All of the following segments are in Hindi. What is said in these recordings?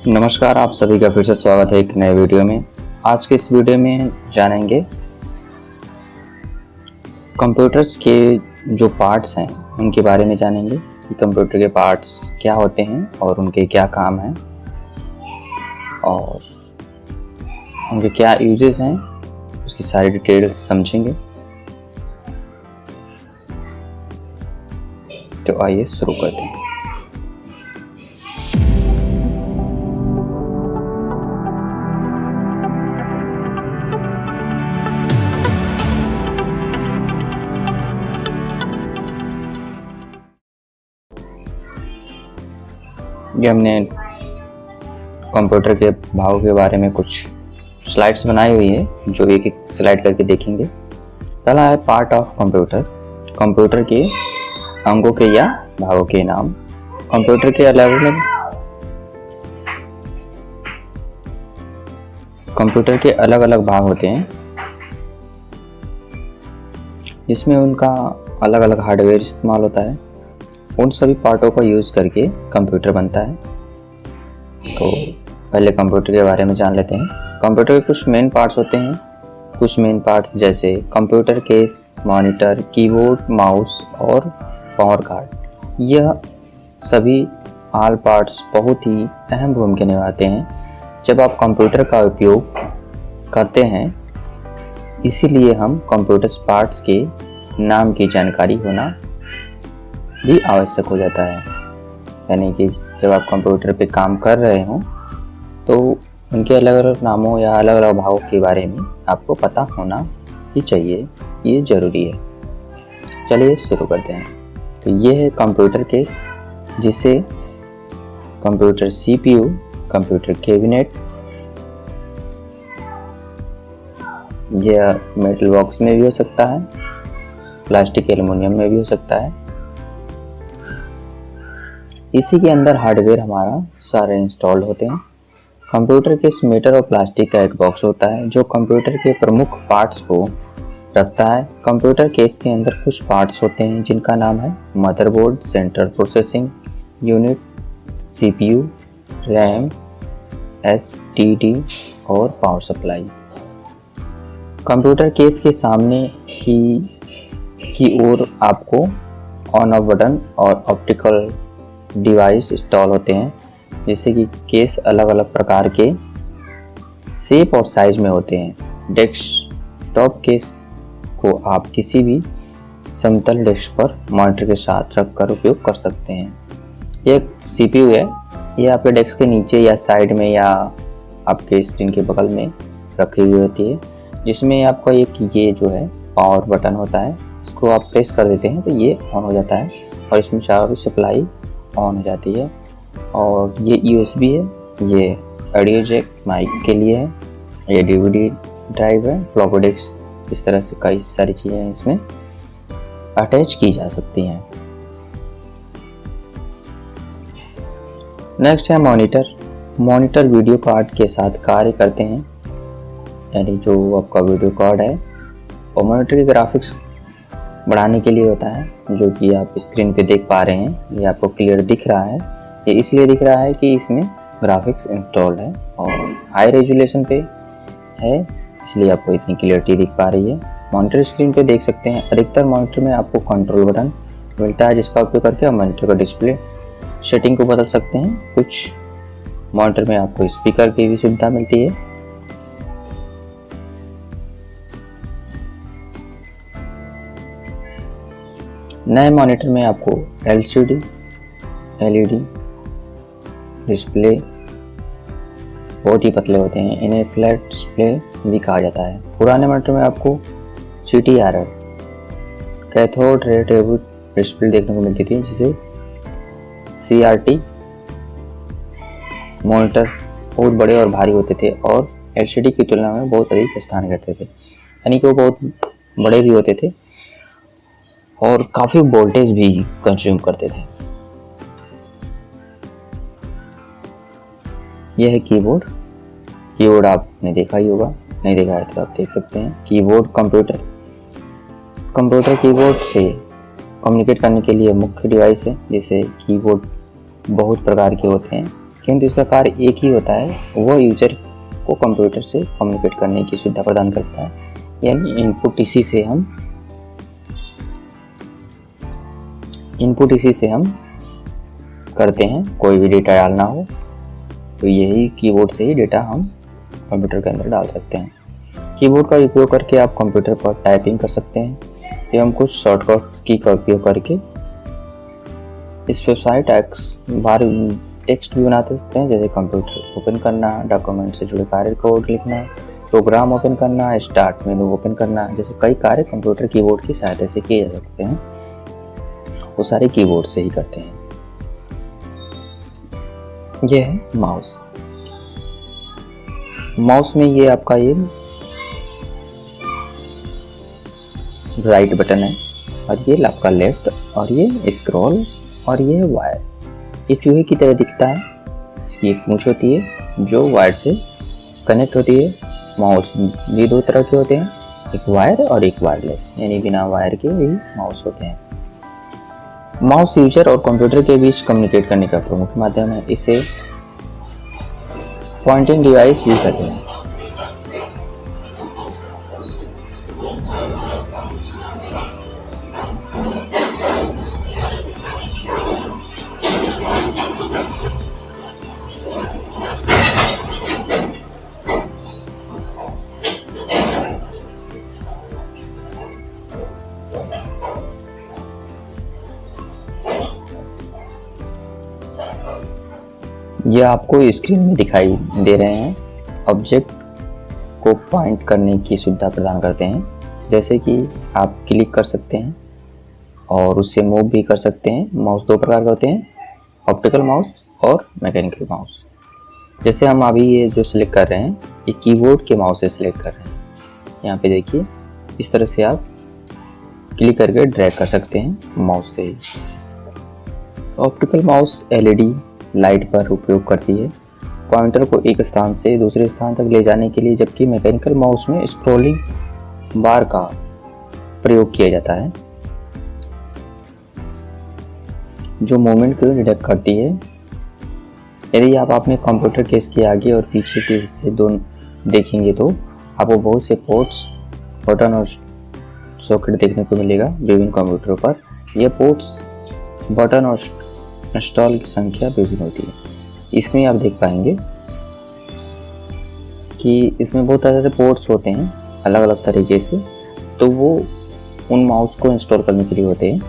नमस्कार, आप सभी का फिर से स्वागत है एक नए वीडियो में। आज के इस वीडियो में जानेंगे कंप्यूटर्स के जो पार्ट्स हैं उनके बारे में जानेंगे कि कंप्यूटर के पार्ट्स क्या होते हैं और उनके क्या काम हैं और उनके क्या यूजेस हैं, उसकी सारी डिटेल्स समझेंगे। तो आइए शुरू करते हैं। ये हमने कंप्यूटर के भागों के बारे में कुछ स्लाइड्स बनाई हुई है जो एक एक स्लाइड करके देखेंगे। पहला है पार्ट ऑफ कंप्यूटर। कंप्यूटर के अंगों के या भागों के नाम। कंप्यूटर के अलग अलग भाग होते हैं जिसमें उनका अलग अलग हार्डवेयर इस्तेमाल होता है। उन सभी पार्टों को यूज़ करके कंप्यूटर बनता है। तो पहले कंप्यूटर के बारे में जान लेते हैं। कंप्यूटर के कुछ मेन पार्ट्स होते हैं। कुछ मेन पार्ट्स जैसे computer case, monitor, keyboard, mouse और पावर कार्ड। यह सभी ऑल पार्ट्स बहुत ही अहम भूमिका निभाते हैं जब आप कंप्यूटर का उपयोग करते हैं। इसीलिए हम कंप्यूटर पार्ट्स के नाम की जानकारी होना भी आवश्यक हो जाता है। यानी कि जब आप कंप्यूटर पे काम कर रहे हो तो उनके अलग अलग नामों या अलग अलग भागों के बारे में आपको पता होना ही चाहिए, ये ज़रूरी है। चलिए शुरू करते हैं। तो ये है कंप्यूटर केस, जिसे कंप्यूटर CPU, कंप्यूटर कैबिनेट, यह मेटल बॉक्स में भी हो सकता है, प्लास्टिक एल्युमिनियम में भी हो सकता है। इसी के अंदर हार्डवेयर हमारा सारे इंस्टॉल्ड होते हैं। कंप्यूटर के मेटल और प्लास्टिक का एक बॉक्स होता है जो कंप्यूटर के प्रमुख पार्ट्स को रखता है। कंप्यूटर केस के अंदर कुछ पार्ट्स होते हैं जिनका नाम है motherboard, central processing unit, CPU, RAM, SSD और पावर सप्लाई। कंप्यूटर केस के सामने की ओर आपको ऑन ऑफ बटन और ऑप्टिकल डिवाइस इंस्टॉल होते हैं, जैसे कि केस अलग अलग प्रकार के शेप और साइज में होते हैं। डेस्कटॉप केस को आप किसी भी समतल डेस्क पर मॉनिटर के साथ रखकर उपयोग कर सकते हैं। एक CPU है, ये आपके डेस्क के नीचे या साइड में या आपके स्क्रीन के बगल में रखी हुई होती है, जिसमें आपका ये जो है पावर बटन होता है। इसको आप प्रेस कर देते हैं तो ये ऑन हो जाता है और इसमें चारों सप्लाई ऑन हो जाती है। और ये USB है, ये ऑडियो जैक माइक के लिए है, ये DVD ड्राइव है, फ्लॉपी डिस्क, इस तरह से कई सारी चीज़ें इसमें अटैच की जा सकती हैं। नेक्स्ट है मॉनिटर। मॉनिटर वीडियो कार्ड के साथ कार्य करते हैं, यानी जो आपका वीडियो कार्ड है और मॉनिटर की ग्राफिक्स बढ़ाने के लिए होता है, जो कि आप स्क्रीन पे देख पा रहे हैं। ये आपको क्लियर दिख रहा है, ये इसलिए दिख रहा है कि इसमें ग्राफिक्स इंस्टॉल्ड है और हाई रेजोल्यूशन पे है, इसलिए आपको इतनी क्लियरिटी दिख पा रही है। मॉनिटर स्क्रीन पे देख सकते हैं अधिकतर मॉनिटर में आपको कंट्रोल बटन मिलता है, जिसका उपयोग करके आप मॉनिटर का डिस्प्ले सेटिंग को बदल सकते हैं। कुछ मॉनिटर में आपको स्पीकर की भी सुविधा मिलती है। नए मॉनिटर में आपको LCD, LED डिस्प्ले बहुत ही पतले होते हैं, इन्हें फ्लैट डिस्प्ले भी कहा जाता है। पुराने मॉनिटर में आपको CTRL, cathode ray tube display देखने को मिलती थी, जिसे CRT। मॉनिटर बहुत बड़े और भारी होते थे और LCD की तुलना में बहुत अधिक स्थान करते थे, यानी कि वो बहुत बड़े भी होते थे और काफ़ी वोल्टेज भी कंज्यूम करते थे। यह है कीबोर्ड। कीबोर्ड आपने देखा ही होगा, नहीं देखा है तो आप देख सकते हैं। कीबोर्ड कंप्यूटर कीबोर्ड से कम्युनिकेट करने के लिए मुख्य डिवाइस है। जैसे कीबोर्ड बहुत प्रकार के होते हैं, किंतु इसका कार्य एक ही होता है, वो यूजर को कंप्यूटर से कम्युनिकेट करने की सुविधा प्रदान करता है। यानी इनपुट इसी से हम करते हैं। कोई भी डेटा डालना हो तो यही कीबोर्ड से ही डेटा हम कंप्यूटर के अंदर डाल सकते हैं। कीबोर्ड का उपयोग करके आप कंप्यूटर पर टाइपिंग कर सकते हैं एवं कुछ शॉर्टकट की का उपयोग करके स्पेसिफाइड टेक्स्ट भी बना सकते हैं, जैसे कंप्यूटर ओपन करना, डॉक्यूमेंट से जुड़े कार्य कोड लिखना, प्रोग्राम ओपन करना, स्टार्ट मेनू ओपन करना, जैसे कई कार्य कंप्यूटर कीबोर्ड की सहायता से किए जा सकते हैं। वो सारे कीबोर्ड से ही करते हैं। यह है माउस। माउस में ये आपका ये राइट बटन है और ये आपका लेफ्ट, और ये स्क्रॉल, और ये वायर। ये चूहे की तरह दिखता है। इसकी एक पूंछ होती है जो वायर से कनेक्ट होती है। माउस भी दो तरह के होते हैं, एक वायर और एक वायरलेस, यानी बिना वायर के भी माउस होते हैं। माउस यूजर और कंप्यूटर के बीच कम्युनिकेट करने का प्रमुख माध्यम है। इसे पॉइंटिंग डिवाइस भी कहते हैं। ये आपको स्क्रीन में दिखाई दे रहे हैं। ऑब्जेक्ट को पॉइंट करने की सुविधा प्रदान करते हैं, जैसे कि आप क्लिक कर सकते हैं और उससे मूव भी कर सकते हैं। माउस दो प्रकार के होते हैं, ऑप्टिकल माउस और मैकेनिकल माउस। जैसे हम अभी ये जो सिलेक्ट कर रहे हैं, ये कीबोर्ड के माउस से सिलेक्ट कर रहे हैं। यहाँ पे देखिए, इस तरह से आप क्लिक करके ड्रैग कर सकते हैं माउस से ही। ऑप्टिकल माउस एलईडी लाइट पर उपयोग करती है पॉइंटर को एक स्थान से दूसरे स्थान तक ले जाने के लिए, जबकि मैकेनिकल माउस में स्क्रॉलिंग बार का प्रयोग किया जाता है जो मूवमेंट को डिटेक्ट करती है। यदि आप अपने कंप्यूटर केस के आगे और पीछे के हिस्से दोनों देखेंगे तो आपको बहुत से पोर्ट्स, बटन और सॉकेट देखने को मिलेगा विभिन्न कंप्यूटरों पर। यह पोर्ट्स, बटन और इंस्टॉल की संख्या विभिन्न होती है। इसमें आप देख पाएंगे कि इसमें बहुत सारे पोर्ट्स होते हैं अलग अलग तरीके से, तो वो उन माउस को इंस्टॉल करने के लिए होते हैं।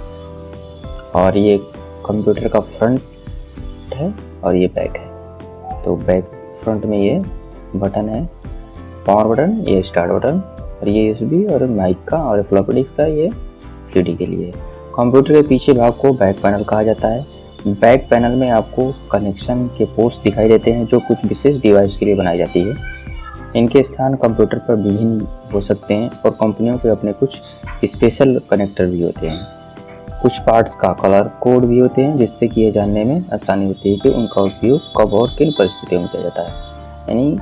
और ये कंप्यूटर का फ्रंट है और ये बैक है। तो बैक फ्रंट में ये बटन है, पावर बटन, ये स्टार्ट बटन, और ये यूएसबी और माइक का और फ्लॉपी डिस्क का ये सीडी के लिए। कंप्यूटर के पीछे भाग को बैक पैनल कहा जाता है। बैक पैनल में आपको कनेक्शन के पोर्ट्स दिखाई देते हैं जो कुछ विशेष डिवाइस के लिए बनाई जाती है। इनके स्थान कंप्यूटर पर विभिन्न हो सकते हैं और कंपनियों के अपने कुछ स्पेशल कनेक्टर भी होते हैं। कुछ पार्ट्स का कलर कोड भी होते हैं जिससे कि ये जानने में आसानी होती है कि उनका उपयोग कब और किन परिस्थितियों में किया जाता है, यानी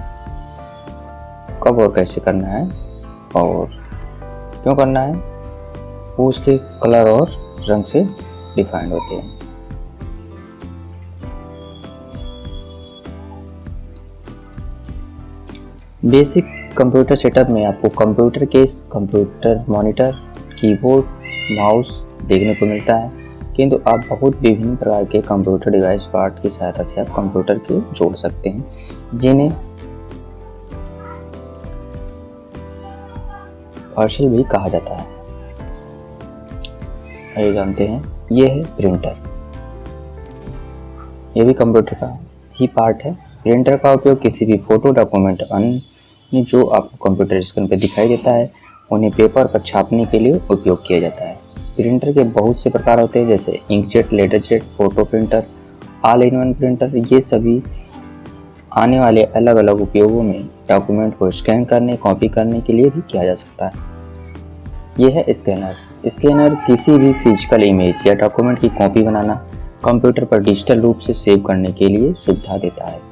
कब और कैसे करना है और क्यों करना है, वो उसके कलर और रंग से डिफाइंड होते हैं। बेसिक कंप्यूटर सेटअप में आपको computer case, computer monitor, keyboard, mouse देखने को मिलता है, किंतु आप बहुत विभिन्न प्रकार के कंप्यूटर डिवाइस पार्ट की सहायता से आप कंप्यूटर को जोड़ सकते हैं, जिन्हें पार्सल भी कहा जाता है। आइए जानते हैं। ये है प्रिंटर। ये भी कंप्यूटर का ही पार्ट है। प्रिंटर का उपयोग किसी भी फोटो, डॉक्यूमेंट अन्य जो आपको कंप्यूटर स्क्रीन पर दिखाई देता है उन्हें पेपर पर छापने के लिए उपयोग किया जाता है। प्रिंटर के बहुत से प्रकार होते हैं, जैसे inkjet, laserjet, photo printer, all in one printer. ये सभी आने वाले अलग अलग उपयोगों में डॉक्यूमेंट को स्कैन करने, कॉपी करने के लिए भी किया जा सकता है। यह है स्कैनर। स्कैनर किसी भी फिजिकल इमेज या डॉक्यूमेंट की कॉपी बनाना, कंप्यूटर पर डिजिटल रूप से सेव करने के लिए सुविधा देता है।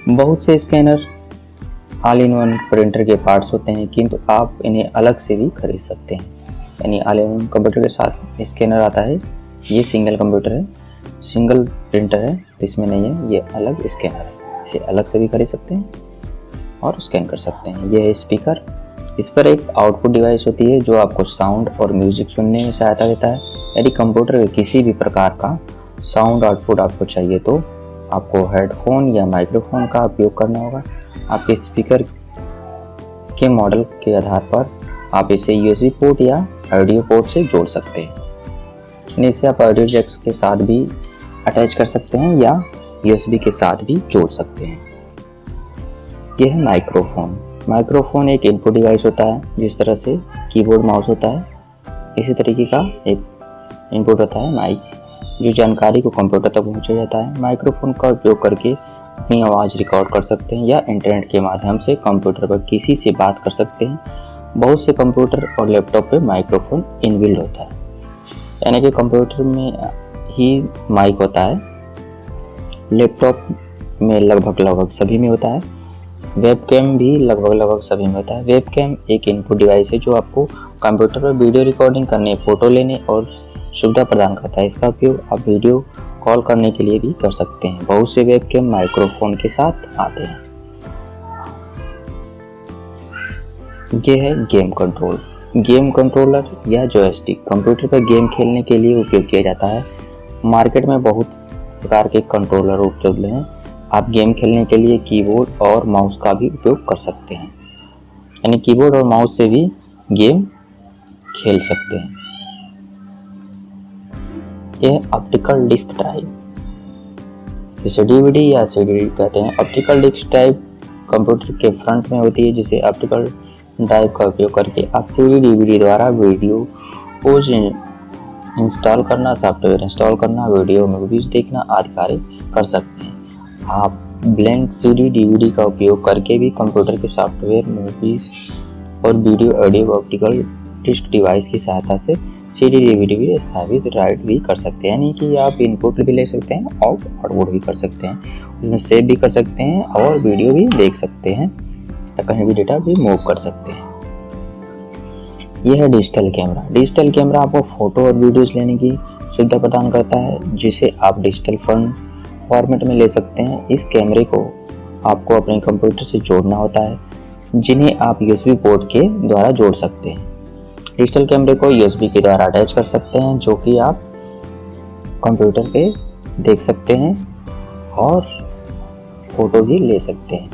बहुत से scanner all in one printer के पार्ट्स होते हैं, किंतु आप इन्हें अलग से भी खरीद सकते हैं। यानी ऑल इन वन कंप्यूटर के साथ स्कैनर आता है। ये सिंगल कंप्यूटर है सिंगल प्रिंटर है तो इसमें नहीं है, ये अलग स्कैनर है, इसे अलग से भी खरीद सकते हैं और स्कैन कर सकते हैं। यह है स्पीकर, इस पर एक आउटपुट डिवाइस होती है जो आपको साउंड और म्यूजिक सुनने में सहायता देता है। यदि कंप्यूटर के किसी भी प्रकार का साउंड आउटपुट आपको चाहिए तो आपको हेडफोन या माइक्रोफोन का उपयोग करना होगा। आपके स्पीकर के मॉडल के आधार पर आप इसे यूएसबी पोर्ट या ऑडियो पोर्ट से जोड़ सकते हैं। इसे आप ऑडियो जैक्स के साथ भी अटैच कर सकते हैं या यूएसबी के साथ भी जोड़ सकते हैं। यह है माइक्रोफोन। माइक्रोफोन एक इनपुट डिवाइस होता है, जिस तरह से कीबोर्ड माउस होता है इसी तरीके का एक इनपुट होता है माइक, जो जानकारी को कंप्यूटर तक पहुंचाया जाता है। माइक्रोफोन का उपयोग करके अपनी आवाज़ रिकॉर्ड कर सकते हैं या इंटरनेट के माध्यम से कंप्यूटर पर किसी से बात कर सकते हैं। बहुत से कंप्यूटर और लैपटॉप पे माइक्रोफोन इनबिल्ट होता है, यानी कि कंप्यूटर में ही माइक होता है। लैपटॉप में लगभग सभी में होता है। वेबकैम भी लगभग सभी में होता है। वेबकैम एक इनपुट डिवाइस है जो आपको कंप्यूटर पर वीडियो रिकॉर्डिंग करने, फोटो लेने और सुविधा प्रदान करता है। इसका उपयोग आप वीडियो कॉल करने के लिए भी कर सकते हैं। बहुत से वेबकैम माइक्रोफोन के साथ आते हैं। ये है गेम कंट्रोल। गेम कंट्रोलर या जॉयस्टिक कंप्यूटर पर गेम खेलने के लिए उपयोग किया जाता है। मार्केट में बहुत प्रकार के कंट्रोलर उपलब्ध हैं। आप गेम खेलने के लिए कीबोर्ड और माउस का भी उपयोग कर सकते हैं, यानी कीबोर्ड और माउस से भी गेम खेल सकते हैं। यह ऑप्टिकल डिस्क ड्राइव, जिसे डीवीडी या सीडी कहते हैं। ऑप्टिकल डिस्क ड्राइव कंप्यूटर के फ्रंट में होती है, जिसे ऑप्टिकल ड्राइव का उपयोग करके आप सीडी डीवीडी द्वारा वीडियो को इंस्टॉल करना, सॉफ्टवेयर इंस्टॉल करना, वीडियो मूवीज देखना आदि कार्य कर सकते हैं। आप ब्लैंक सीडी डीवीडी का उपयोग करके भी कंप्यूटर के सॉफ्टवेयर, मूवीज और वीडियो ऑडियो को ऑप्टिकल डिस्क डिवाइस की सहायता से सीडी डीवीडी भी स्थापित राइट भी कर सकते हैं, यानी कि आप इनपुट भी ले सकते हैं और आउटपुट भी कर सकते हैं, उसमें सेव भी कर सकते हैं और वीडियो भी देख सकते हैं या कहीं भी डेटा भी मूव कर सकते हैं। यह है डिजिटल कैमरा। डिजिटल कैमरा आपको फोटो और वीडियोस लेने की सुविधा प्रदान करता है, जिसे आप डिजिटल फॉर्मेट में ले सकते हैं। इस कैमरे को आपको अपने कंप्यूटर से जोड़ना होता है, जिन्हें आप यूएसबी पोर्ट के द्वारा जोड़ सकते हैं। डिजिटल कैमरे को यूएसबी के द्वारा अटैच कर सकते हैं, जो कि आप कंप्यूटर पे देख सकते हैं और फोटो भी ले सकते हैं।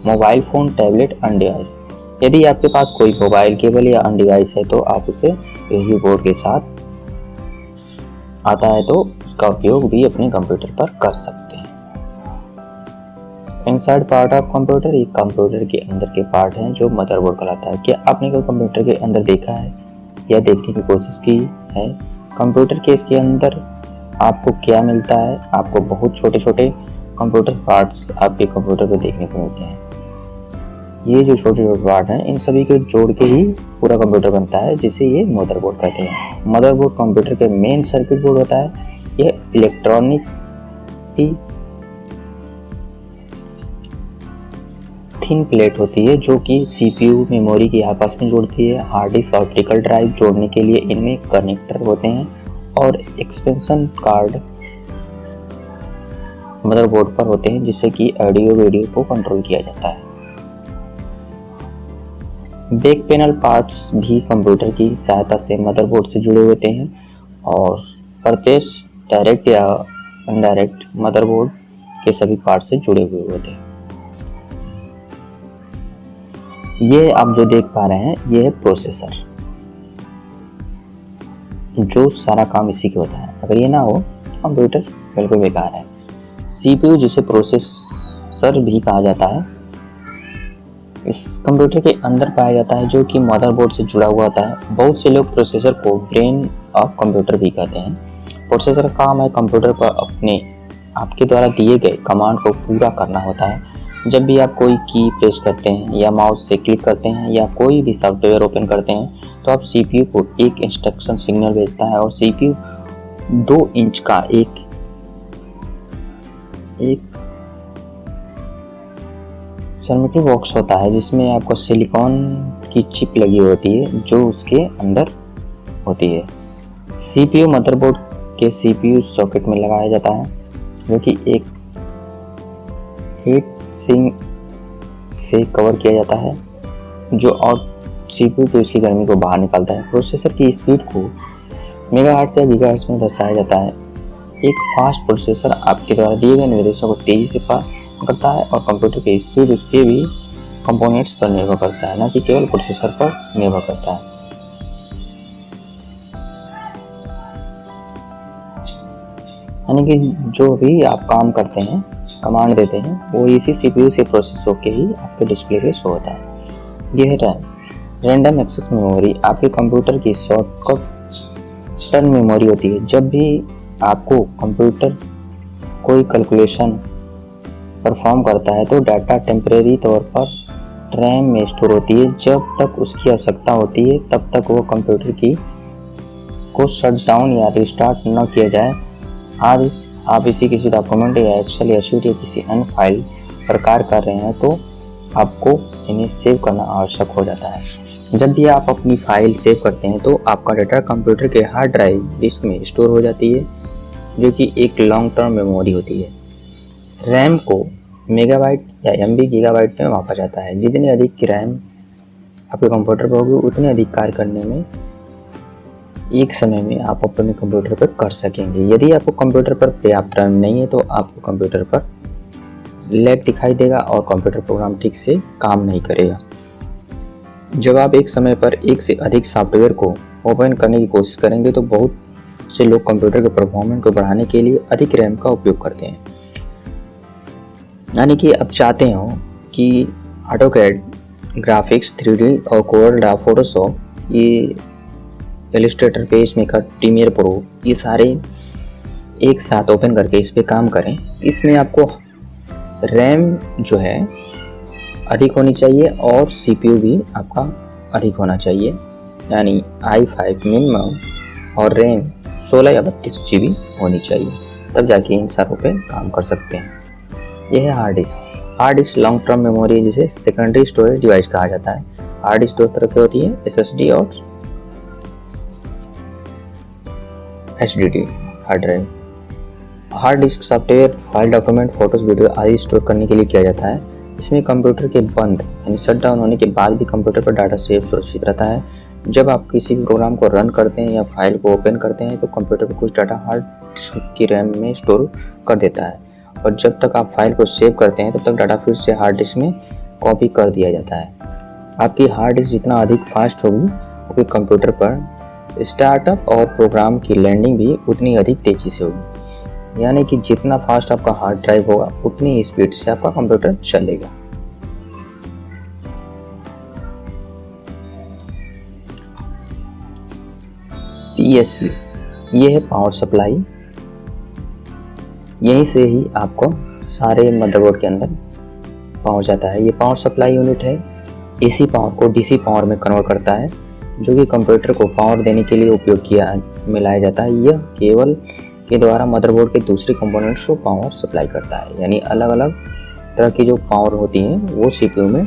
मोबाइल फ़ोन, टैबलेट, अन्य डिवाइस। यदि आपके पास कोई मोबाइल केबल या अन्य डिवाइस है तो आप उसे यूएसबी पोर्ट के साथ आता है तो उसका उपयोग भी अपने कंप्यूटर पर कर सकते हैं। इनसाइड पार्ट ऑफ कंप्यूटर, एक कंप्यूटर के अंदर के पार्ट हैं जो मदरबोर्ड कहलाता है। क्या आपने कोई कंप्यूटर के अंदर देखा है या देखने की कोशिश की है? कंप्यूटर के इसके अंदर आपको क्या मिलता है? आपको बहुत छोटे छोटे कंप्यूटर पार्ट्स आपके कंप्यूटर पर देखने को मिलते हैं। ये जो छोटे छोटे पार्ट हैं, इन सभी को जोड़ के ही पूरा कंप्यूटर बनता है, जिसे ये मदरबोर्ड कहते हैं। मदरबोर्ड कंप्यूटर के मेन सर्किट बोर्ड होता है। यह इलेक्ट्रॉनिक की थिन प्लेट होती है जो कि सीपीयू मेमोरी की आपस में जोड़ती है। हार्ड डिस्क, ऑप्टिकल ड्राइव जोड़ने के लिए इनमें कनेक्टर होते हैं और एक्सपेंशन कार्ड मदरबोर्ड पर होते हैं, जिससे कि ऑडियो वीडियो को कंट्रोल किया जाता है। बैक पैनल पार्ट्स भी कंप्यूटर की सहायता से मदरबोर्ड से जुड़े होते हैं और प्रत्यक्ष, डायरेक्ट या इनडायरेक्ट मदरबोर्ड के सभी पार्ट से जुड़े हुए होते हैं। ये आप जो देख पा रहे हैं, ये है प्रोसेसर, जो सारा काम इसी के होता है। अगर ये ना हो कंप्यूटर बिल्कुल बेकार है। सीपीयू, जिसे प्रोसेसर भी कहा जाता है, इस कंप्यूटर के अंदर पाया जाता है, जो कि मदरबोर्ड से जुड़ा हुआ होता है। बहुत से लोग प्रोसेसर को ब्रेन ऑफ कंप्यूटर भी कहते हैं। प्रोसेसर का काम है कंप्यूटर पर आपके द्वारा दिए गए कमांड को पूरा करना होता है। जब भी आप कोई की प्रेस करते हैं या माउस से क्लिक करते हैं या कोई भी सॉफ्टवेयर ओपन करते हैं, तो आप सीपीयू को एक इंस्ट्रक्शन सिग्नल भेजता है और सीपीयू 2 इंच का एक सर्किट बॉक्स होता है, जिसमें आपको सिलिकॉन की चिप लगी होती है जो उसके अंदर होती है। सीपीयू मदरबोर्ड के CPU सॉकेट में लगाया जाता है, जो कि एक हीट सिंक से कवर किया जाता है, जो और CPU की उसकी गर्मी को बाहर निकालता है। प्रोसेसर की स्पीड को मेगाहर्ट्ज़ या गीगाहर्ट्ज़ में दर्शाया जाता है। एक फास्ट प्रोसेसर आपके द्वारा दिए गए निर्देशों को तेजी से पार करता है और कंप्यूटर की स्पीड उसके भी कंपोनेंट्स पर निर्भर करता है, न कि केवल प्रोसेसर पर निर्भर करता है। यानी कि जो भी आप काम करते हैं, कमांड देते हैं, वो इसी CPU से प्रोसेस होकर ही आपके डिस्प्ले पे शो होता है। यह रैंडम एक्सेस मेमोरी आपके कंप्यूटर की शॉर्टकट टर्न मेमोरी होती है। जब भी आपको कंप्यूटर कोई कैलकुलेशन परफॉर्म करता है तो डाटा टेम्परेरी तौर पर रैम में स्टोर होती है। जब तक उसकी आवश्यकता होती है तब तक वो कंप्यूटर को शट डाउन या रिस्टार्ट न किया जाए। आज आप इसी किसी डॉक्यूमेंट या एक्सेल या शीट या किसी अन्य फाइल पर कार्य कर रहे हैं तो आपको इन्हें सेव करना आवश्यक हो जाता है। जब भी आप अपनी फाइल सेव करते हैं तो आपका डाटा कंप्यूटर के हार्ड ड्राइव डिस्क में स्टोर हो जाती है, जो कि एक लॉन्ग टर्म मेमोरी होती है। रैम को मेगाबाइट या MB गीगाबाइट में मापा जाता है। जितनी अधिक की रैम आपके कंप्यूटर पर होगी उतनी अधिक कार्य करने में एक समय में आप अपने कंप्यूटर पर कर सकेंगे। यदि आपको कंप्यूटर पर पर्याप्त रैम नहीं है तो आपको कंप्यूटर पर लैग दिखाई देगा और कंप्यूटर प्रोग्राम ठीक से काम नहीं करेगा। जब आप एक समय पर एक से अधिक सॉफ्टवेयर को ओपन करने की कोशिश करेंगे तो बहुत से लोग कंप्यूटर के परफॉर्मेंस को बढ़ाने के लिए अधिक रैम का उपयोग करते हैं। यानी कि आप चाहते हो कि ऑटोकैड, ग्राफिक्स, 3D और कोरल ड्रा, फोटोशॉप, ये Illustrator, PageMaker, Premiere Pro, ये सारे एक साथ ओपन करके इस पे काम करें। इसमें आपको रैम जो है अधिक होनी चाहिए और CPU भी आपका अधिक होना चाहिए, यानी i5 मिनिमम और रैम 16 या 32 GB होनी चाहिए, तब जाके इन सारों पे काम कर सकते हैं। यह है hard disk. Hard disk long term memory जिसे सेकेंडरी स्टोरेज डिवाइस कहा जाता है। हार्ड डिस्क दो तरह की होती है, SSD और HDD hard drive. Hard disk software, file, document, photos, video आदि स्टोर करने के लिए किया जाता है। इसमें कंप्यूटर के बंद यानी शट डाउन होने के बाद भी कंप्यूटर पर डाटा सेव सुरक्षित रहता है। जब आप किसी भी प्रोग्राम को रन करते हैं या फाइल को ओपन करते हैं तो कंप्यूटर पर कुछ डाटा हार्ड डिस्क की रैम में स्टोर कर देता है और जब तक आप फाइल को सेव करते हैं तब तक डाटा फिर से हार्ड डिस्क में कॉपी कर दिया जाता है। आपकी हार्ड डिस्क जितना अधिक फास्ट होगी आपके कंप्यूटर पर स्टार्टअप और प्रोग्राम की लैंडिंग भी उतनी अधिक तेजी से होगी। यानी कि जितना फास्ट आपका हार्ड ड्राइव होगा उतनी स्पीड से आपका कंप्यूटर चलेगा। PSU ये है पावर सप्लाई। यहीं से ही आपको सारे मदरबोर्ड के अंदर पावर जाता है। ये पावर सप्लाई यूनिट है, AC पावर को DC पावर में कन्वर्ट करता है, जो कि कंप्यूटर को पावर देने के लिए उपयोग मिलाया जाता है। यह केबल के द्वारा मदरबोर्ड के दूसरे कंपोनेंट्स को पावर सप्लाई करता है। यानी अलग अलग तरह की जो पावर होती हैं वो CPU में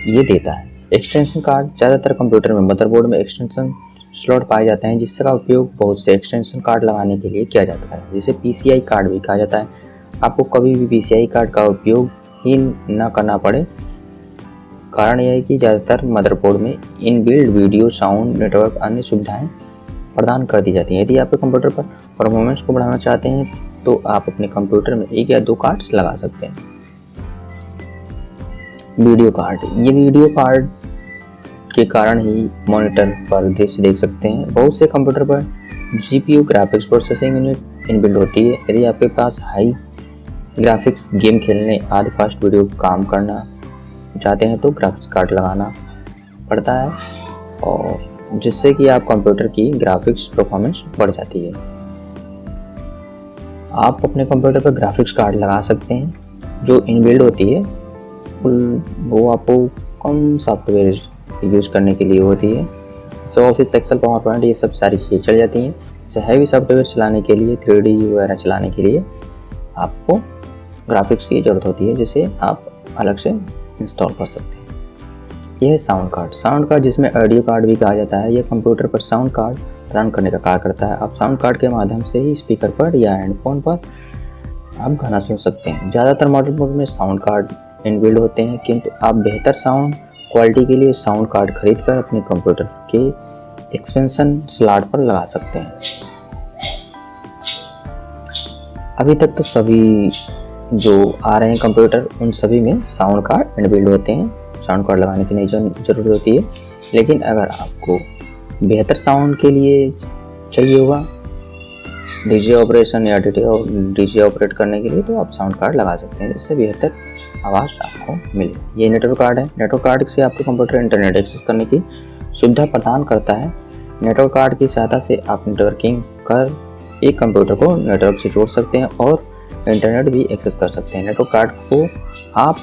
ये देता है। एक्सटेंशन कार्ड, ज़्यादातर कंप्यूटर में मदरबोर्ड में एक्सटेंशन स्लॉट पाए जाते हैं जिसका उपयोग बहुत से एक्सटेंशन कार्ड लगाने के लिए किया जाता है, जिसे PCI कार्ड भी कहा जाता है। आपको कभी भी PCI कार्ड का उपयोग ही न करना पड़े। कारण यह है कि ज़्यादातर मदरबोर्ड में इनबिल्ट वीडियो, साउंड, नेटवर्क, अन्य सुविधाएं प्रदान कर दी जाती हैं। यदि आपके कंप्यूटर पर परफॉर्मेंस को बढ़ाना चाहते हैं तो आप अपने कंप्यूटर में एक या दो कार्ड्स लगा सकते हैं। वीडियो कार्ड, ये वीडियो कार्ड के कारण ही मॉनिटर पर दृश्य देख सकते हैं। बहुत से कंप्यूटर पर GPU graphics processing unit inbuilt होती है। यदि आपके पास हाई ग्राफिक्स, गेम खेलने आदि फास्ट वीडियो काम करना चाहते हैं तो ग्राफिक्स कार्ड लगाना पड़ता है और जिससे कि आप कंप्यूटर की ग्राफिक्स परफॉर्मेंस बढ़ जाती है। आप अपने कंप्यूटर पर ग्राफिक्स कार्ड लगा सकते हैं जो इनबिल्ट होती है। वो आपको कम सॉफ्टवेयर यूज़ करने के लिए होती है। जैसे ऑफिस, एक्सेल, पावर पॉइंट, ये सब सारी चीज़ें चल जाती हैं। जैसे हैवी सॉफ्टवेयर चलाने के लिए, 3D वगैरह चलाने के लिए आपको ग्राफिक्स की ज़रूरत होती है, जिसे आप अलग से इंस्टॉल कर सकते हैं। यह है साउंड कार्ड। साउंड कार्ड जिसमें ऑडियो कार्ड भी कहा जाता है। यह कंप्यूटर पर साउंड कार्ड प्रदान करने का कार्य करता है। आप साउंड कार्ड के माध्यम से ही स्पीकर पर या हेडफोन पर आप गाना सुन सकते हैं। ज़्यादातर मॉडल में साउंड कार्ड इनबिल्ड होते हैं, किंतु आप बेहतर साउंड क्वालिटी के लिए साउंड कार्ड खरीदकर अपने कंप्यूटर के एक्सपेंशन स्लॉट पर लगा सकते हैं। अभी तक तो सभी जो आ रहे हैं कंप्यूटर, उन सभी में साउंड कार्ड इनबिल्ड होते हैं, साउंड कार्ड लगाने की नहीं ज़रूरत होती है। लेकिन अगर आपको बेहतर साउंड के लिए चाहिए होगा डीजे ऑपरेशन या डीजे ऑपरेट करने के लिए, तो आप साउंड कार्ड लगा सकते हैं, जिससे बेहतर आवाज़ आपको मिले। ये नेटवर्क कार्ड है। नेटवर्क कार्ड से आपके कंप्यूटर इंटरनेट एक्सेस करने की सुविधा प्रदान करता है। नेटवर्क कार्ड की सहायता से आप नेटवर्किंग कर एक कंप्यूटर को नेटवर्क से जोड़ सकते हैं और इंटरनेट भी एक्सेस कर सकते हैं। नेटवर्क कार्ड को आप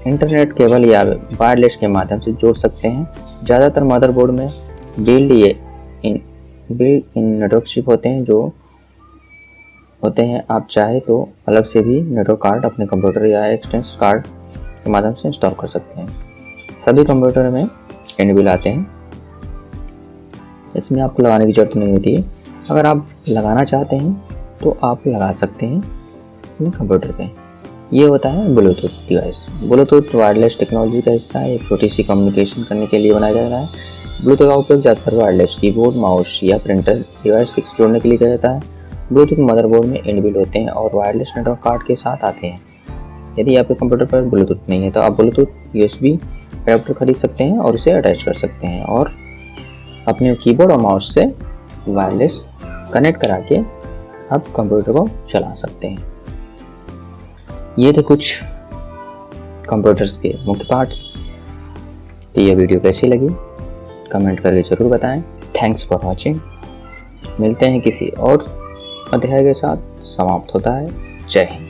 इंटरनेट केबल या वायरलेस के माध्यम से जोड़ सकते हैं। ज़्यादातर मदरबोर्ड में बिल्ड इन नेटवर्क चिप होते हैं जो होते हैं। आप चाहे तो अलग से भी नेटवर्क कार्ड अपने कंप्यूटर या एक्सटेंशन कार्ड के माध्यम से इंस्टॉल कर सकते हैं। सभी कंप्यूटर में इनबिल्ट आते हैं, इसमें आपको लगाने की जरूरत नहीं होती है। अगर आप लगाना चाहते हैं तो आप लगा सकते हैं अपने कंप्यूटर पे। ये होता है Bluetooth device. Bluetooth wireless technology का हिस्सा है। एक छोटी सी कम्युनिकेशन करने के लिए बनाया जा रहा है। ब्लूटूथ का उपयोग ज़्यादातर वायरलेस कीबोर्ड, माउस या प्रिंटर डिवाइस से जोड़ने के लिए किया जाता है। ब्लूटूथ मदरबोर्ड में इनबिल्ट होते हैं और वायरलेस नेटवर्क कार्ड के साथ आते हैं। यदि आपके कंप्यूटर पर ब्लूटूथ नहीं है तो आप ब्लूटूथ USB अडेप्टर खरीद सकते हैं और उसे अटैच कर सकते हैं और अपने कीबोर्ड और माउस से वायरलेस कनेक्ट करा के आप कंप्यूटर को चला सकते हैं। ये थे कुछ कंप्यूटर्स के मुख्य पार्ट्स। तो ये वीडियो कैसी लगी कमेंट करके ज़रूर बताएं। Thanks for watching. मिलते हैं किसी और अध्याय के साथ। समाप्त होता है। जय हिंद।